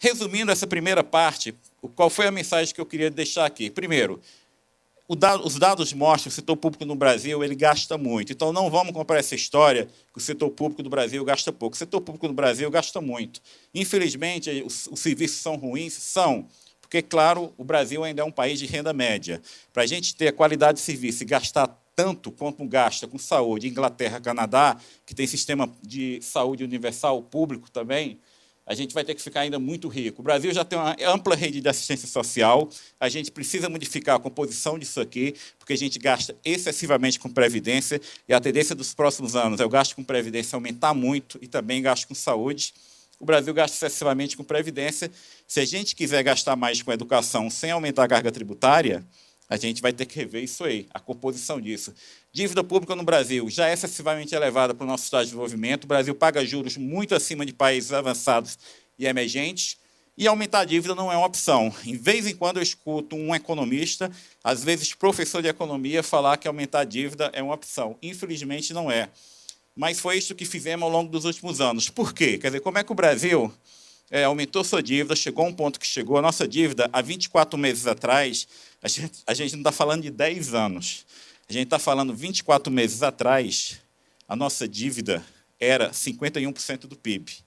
Resumindo essa primeira parte, qual foi a mensagem que eu queria deixar aqui? Primeiro, os dados mostram que o setor público no Brasil ele gasta muito. Então, não vamos comprar essa história que o setor público do Brasil gasta pouco. O setor público no Brasil gasta muito. Infelizmente, os serviços são ruins? São. Porque, claro, o Brasil ainda é um país de renda média. Para a gente ter a qualidade de serviço e gastar tanto quanto gasta com saúde, Inglaterra, Canadá, que tem sistema de saúde universal público também, a gente vai ter que ficar ainda muito rico. O Brasil já tem uma ampla rede de assistência social, a gente precisa modificar a composição disso aqui, porque a gente gasta excessivamente com previdência, e a tendência dos próximos anos é o gasto com previdência aumentar muito e também gasto com saúde. O Brasil gasta excessivamente com previdência. Se a gente quiser gastar mais com educação sem aumentar a carga tributária, a gente vai ter que rever isso aí, a composição disso. Dívida pública no Brasil já é excessivamente elevada para o nosso estado de desenvolvimento. O Brasil paga juros muito acima de países avançados e emergentes, e aumentar a dívida não é uma opção. Em vez em quando eu escuto um economista, às vezes professor de economia, falar que aumentar a dívida é uma opção. Infelizmente, não é. Mas foi isso que fizemos ao longo dos últimos anos. Por quê? Quer dizer, como é que o Brasil aumentou sua dívida, chegou a um ponto que chegou. A nossa dívida, há 24 meses atrás, a gente não está falando de 10 anos. A gente está falando 24 meses atrás, a nossa dívida era 51% do PIB.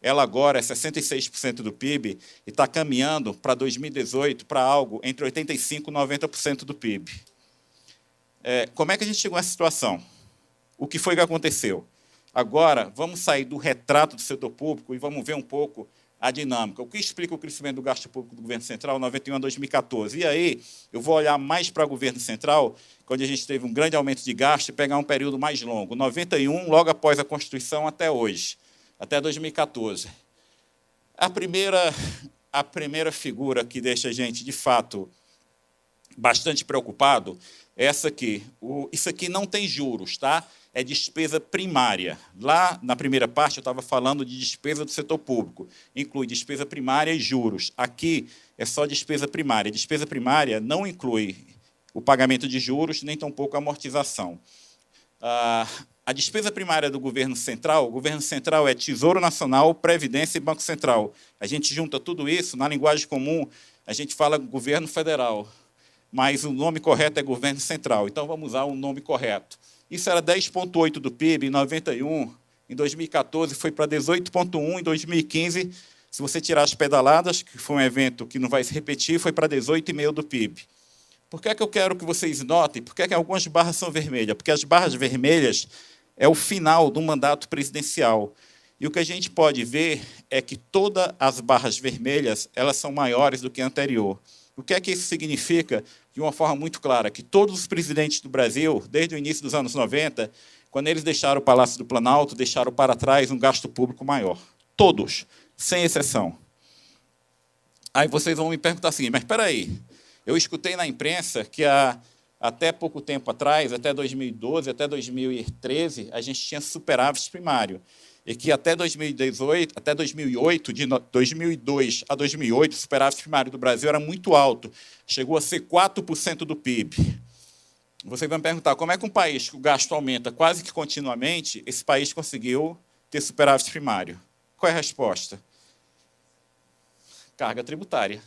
Ela agora é 66% do PIB e está caminhando para 2018 para algo entre 85% e 90% do PIB. Como é que a gente chegou nessa situação? O que foi que aconteceu? Agora, vamos sair do retrato do setor público e vamos ver um pouco a dinâmica. O que explica o crescimento do gasto público do governo central 91 a 2014? E aí, eu vou olhar mais para o governo central, quando a gente teve um grande aumento de gasto, e pegar um período mais longo, 91, logo após a Constituição, até hoje, até 2014. A primeira figura que deixa a gente, de fato, bastante preocupado é essa aqui. Isso aqui não tem juros, tá? É despesa primária. Lá, na primeira parte, eu estava falando de despesa do setor público. Inclui despesa primária e juros. Aqui é só despesa primária. Despesa primária não inclui o pagamento de juros, nem tampouco a amortização. A despesa primária do governo central, o governo central é Tesouro Nacional, Previdência e Banco Central. A gente junta tudo isso, na linguagem comum, a gente fala governo federal, mas o nome correto é governo central. Então, vamos usar o nome correto. Isso era 10,8% do PIB em 91, em 2014 foi para 18,1%, em 2015, se você tirar as pedaladas, que foi um evento que não vai se repetir, foi para 18,5% do PIB. Por que é que eu quero que vocês notem? Por que é que algumas barras são vermelhas? Porque as barras vermelhas é o final do mandato presidencial. E o que a gente pode ver é que todas as barras vermelhas elas são maiores do que a anterior. O que é que isso significa? De uma forma muito clara, que todos os presidentes do Brasil, desde o início dos anos 90, quando eles deixaram o Palácio do Planalto, deixaram para trás um gasto público maior. Todos, sem exceção. Aí vocês vão me perguntar assim, mas espera aí, eu escutei na imprensa que até pouco tempo atrás, até 2012, até 2013, a gente tinha superávit primário. E que até 2018, até 2008, de 2002 a 2008, o superávit primário do Brasil era muito alto, chegou a ser 4% do PIB. Vocês vão me perguntar, como é que um país que o gasto aumenta quase que continuamente, esse país conseguiu ter superávit primário? Qual é a resposta? Carga tributária.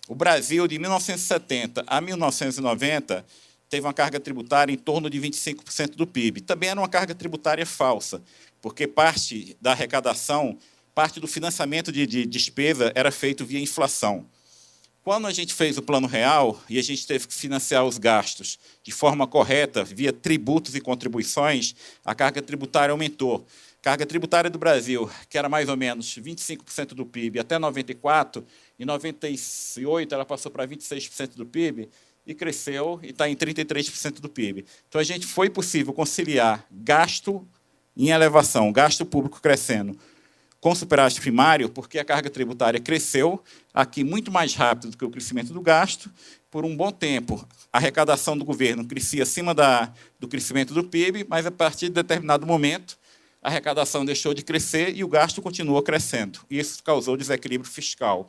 O Brasil, de 1970 a 1990, teve uma carga tributária em torno de 25% do PIB. Também era uma carga tributária falsa, porque parte da arrecadação, parte do financiamento de despesa era feito via inflação. Quando a gente fez o Plano Real e a gente teve que financiar os gastos de forma correta, via tributos e contribuições, a carga tributária aumentou. A carga tributária do Brasil, que era mais ou menos 25% do PIB até 94, em 98 ela passou para 26% do PIB, e cresceu e está em 33% do PIB. Então, foi possível conciliar gasto em elevação, gasto público crescendo, com superávit primário, porque a carga tributária cresceu aqui muito mais rápido do que o crescimento do gasto. Por um bom tempo, a arrecadação do governo crescia acima do crescimento do PIB, mas, a partir de determinado momento, a arrecadação deixou de crescer e o gasto continuou crescendo. E isso causou desequilíbrio fiscal.